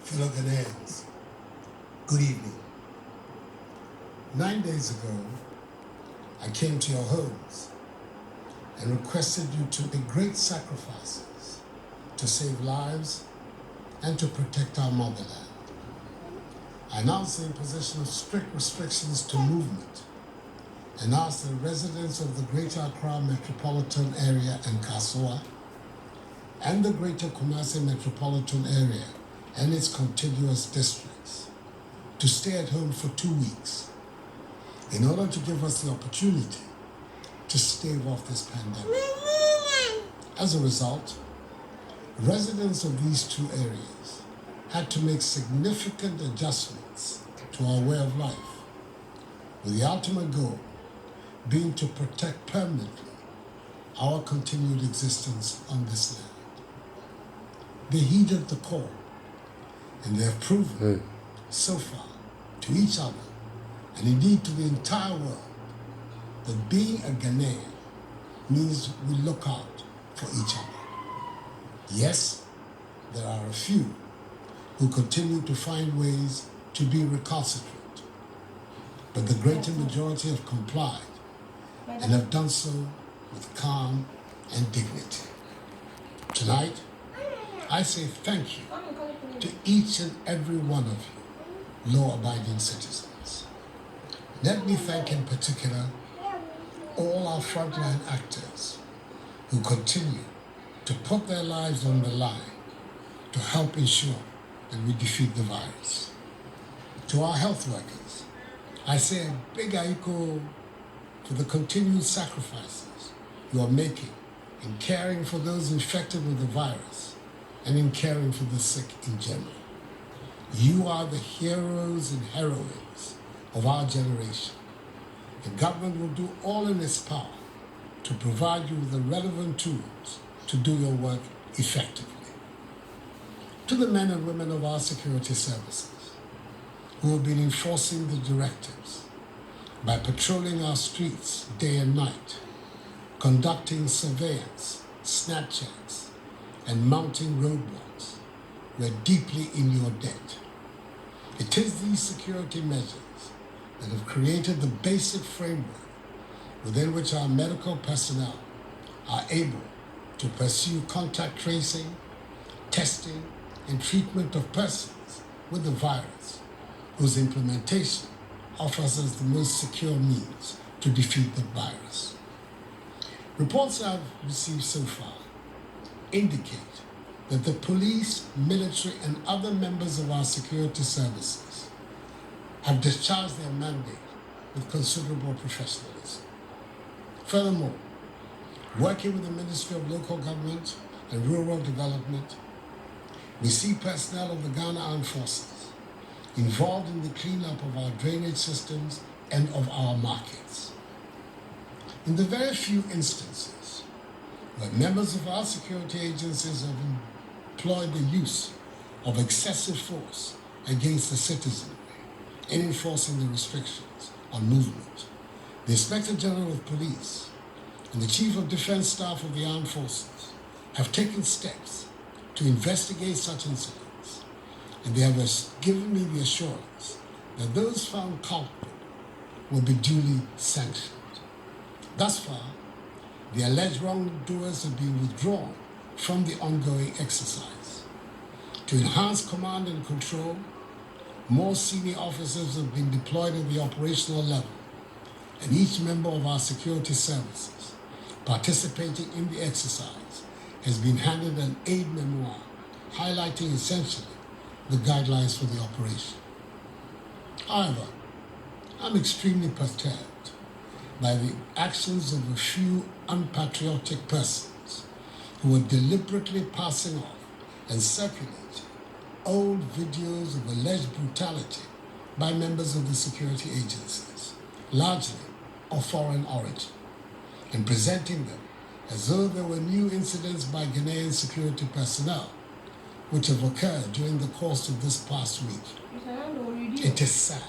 Fellow Ghanaians, good evening. 9 days ago, I came to your homes and requested you to make great sacrifices to save lives and to protect our motherland. I announced the imposition of strict restrictions to movement and asked the residents of the Greater Accra Metropolitan Area and Kasua and the Greater Kumasi Metropolitan Area and its contiguous districts to stay at home for 2 weeks in order to give us the opportunity to stave off this pandemic. As a result, residents of these two areas had to make significant adjustments to our way of life, with the ultimate goal being to protect permanently our continued existence on this land. They heeded the call, and they have proven so far to each other, and indeed to the entire world, that being a Ghanaian means we look out for each other. Yes, there are a few who continue to find ways to be recalcitrant, but the greater majority have complied and have done so with calm and dignity. Tonight, I say thank you to each and every one of you, law-abiding citizens. Let me thank in particular all our frontline actors who continue to put their lives on the line to help ensure that we defeat the virus. To our health workers, I say a big aiko for the continued sacrifices you are making in caring for those infected with the virus and in caring for the sick in general. You are the heroes and heroines of our generation. The government will do all in its power to provide you with the relevant tools to do your work effectively. To the men and women of our security services who have been enforcing the directives by patrolling our streets day and night, conducting surveillance, snap checks, and mounting roadblocks, we're deeply in your debt. It is these security measures that have created the basic framework within which our medical personnel are able to pursue contact tracing, testing, and treatment of persons with the virus, whose implementation offers us the most secure means to defeat the virus. Reports I've received so far indicate that the police, military, and other members of our security services have discharged their mandate with considerable professionalism. Furthermore, working with the Ministry of Local Government and Rural Development, we see personnel of the Ghana Armed Forces involved in the cleanup of our drainage systems and of our markets. In the very few instances where members of our security agencies have employed the use of excessive force against the citizenry in enforcing the restrictions on movement, the Inspector General of Police and the Chief of Defense Staff of the Armed Forces have taken steps to investigate such incidents, and they have given me the assurance that those found culpable will be duly sanctioned. Thus far, the alleged wrongdoers have been withdrawn from the ongoing exercise. To enhance command and control, more senior officers have been deployed at the operational level, and each member of our security services participating in the exercise has been handed an aid memoir highlighting essentially the guidelines for the operation. However, I'm extremely perturbed by the actions of a few unpatriotic persons who are deliberately passing off and circulating old videos of alleged brutality by members of the security agencies, largely of foreign origin, and presenting them as though there were new incidents by Ghanaian security personnel which have occurred during the course of this past week. It is sad,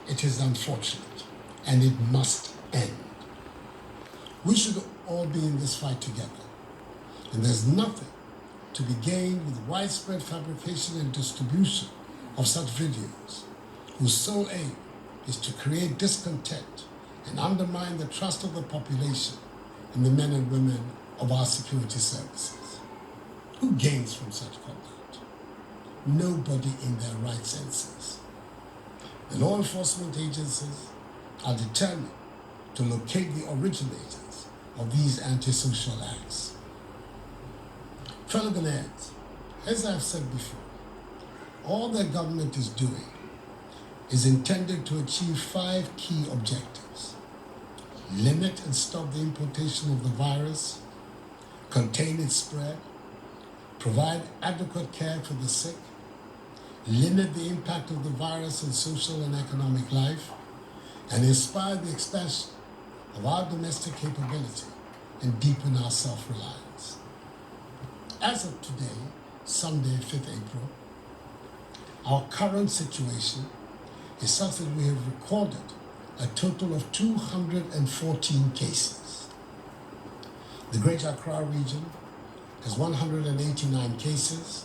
it is unfortunate, and it must end. We should all be in this fight together, and there's nothing to be gained with widespread fabrication and distribution of such videos, whose sole aim is to create discontent and undermine the trust of the population in the men and women of our security services. Who gains from such conduct? Nobody in their right senses. The law enforcement agencies are determined to locate the originators of these antisocial acts. Fellow Ghanaians, as I've said before, all the government is doing is intended to achieve 5 key objectives: limit and stop the importation of the virus, contain its spread, provide adequate care for the sick, limit the impact of the virus on social and economic life, and inspire the expansion of our domestic capability and deepen our self-reliance. As of today, Sunday, 5th April, our current situation is such that we have recorded a total of 214 cases. The Greater Accra region has 189 cases,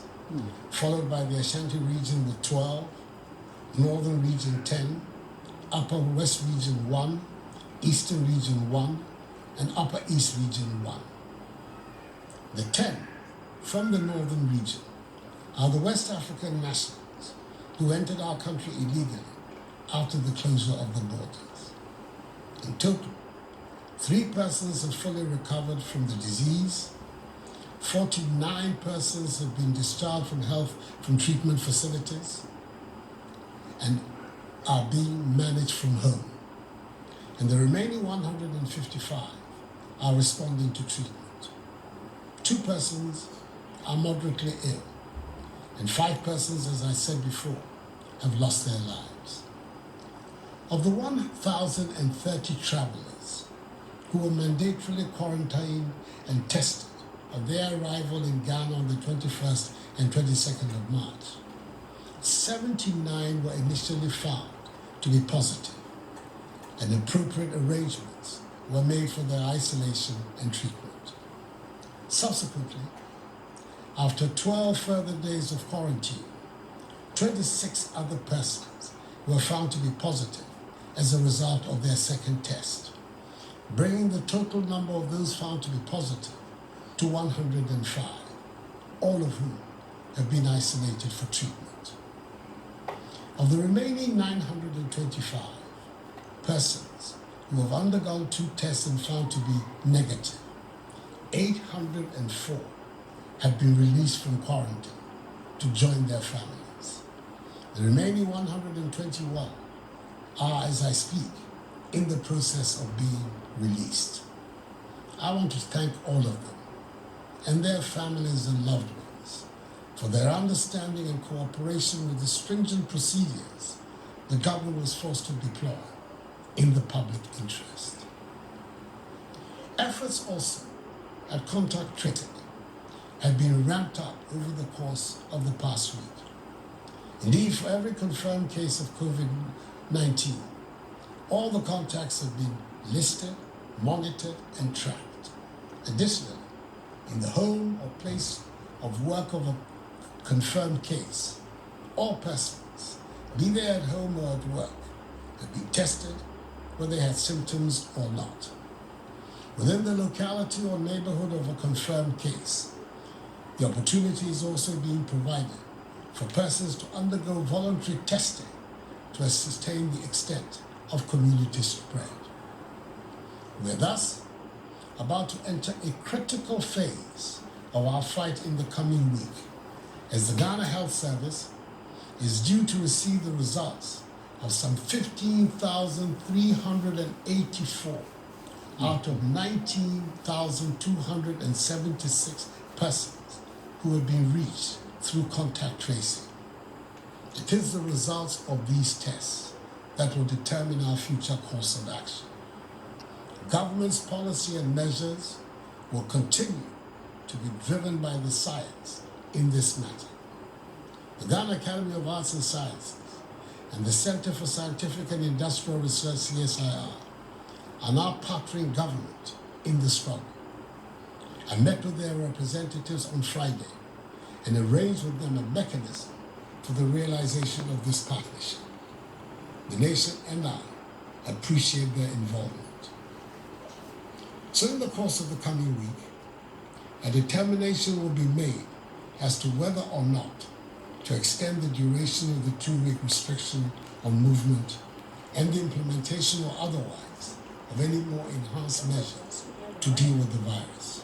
followed by the Ashanti region with 12, Northern region 10, Upper West region 1, Eastern region 1, and Upper East region 1. The 10 from the Northern region are the West African nationals who entered our country illegally after the closure of the borders. In total, 3 persons have fully recovered from the disease, 49 persons have been discharged from treatment facilities and are being managed from home, and the remaining 155 are responding to treatment. 2 persons are moderately ill, and 5 persons, as I said before, have lost their lives. Of the 1,030 travelers who were mandatorily quarantined and tested on their arrival in Ghana on the 21st and 22nd of March, 79 were initially found to be positive, and appropriate arrangements were made for their isolation and treatment. Subsequently, after 12 further days of quarantine, 26 other persons were found to be positive as a result of their second test, bringing the total number of those found to be positive to 105, all of whom have been isolated for treatment. Of the remaining 925 persons who have undergone 2 tests and found to be negative, 804 have been released from quarantine to join their families. The remaining 121 are, as I speak, in the process of being released. I want to thank all of them and their families and loved ones for their understanding and cooperation with the stringent procedures the government was forced to deploy in the public interest. Efforts also at contact tracing have been ramped up over the course of the past week. Indeed, for every confirmed case of Covid-19, all the contacts have been listed, monitored, and tracked. Additionally, in the home or place of work of a confirmed case, all persons, be they at home or at work, have been tested whether they had symptoms or not. Within the locality or neighborhood of a confirmed case, the opportunity is also being provided for persons to undergo voluntary testing to ascertain the extent of community spread. We are thus about to enter a critical phase of our fight in the coming week, as the Ghana Health Service is due to receive the results of some 15,384 out of 19,276 persons who have been reached through contact tracing. It is the results of these tests that will determine our future course of action. Government's policy and measures will continue to be driven by the science in this matter. The Ghana Academy of Arts and Sciences and the Center for Scientific and Industrial Research, CSIR, are now partnering government in the struggle. I met with their representatives on Friday and arrange with them a mechanism for the realization of this partnership. The nation and I appreciate their involvement. So in the course of the coming week, a determination will be made as to whether or not to extend the duration of the 2-week restriction on movement and the implementation or otherwise of any more enhanced measures to deal with the virus.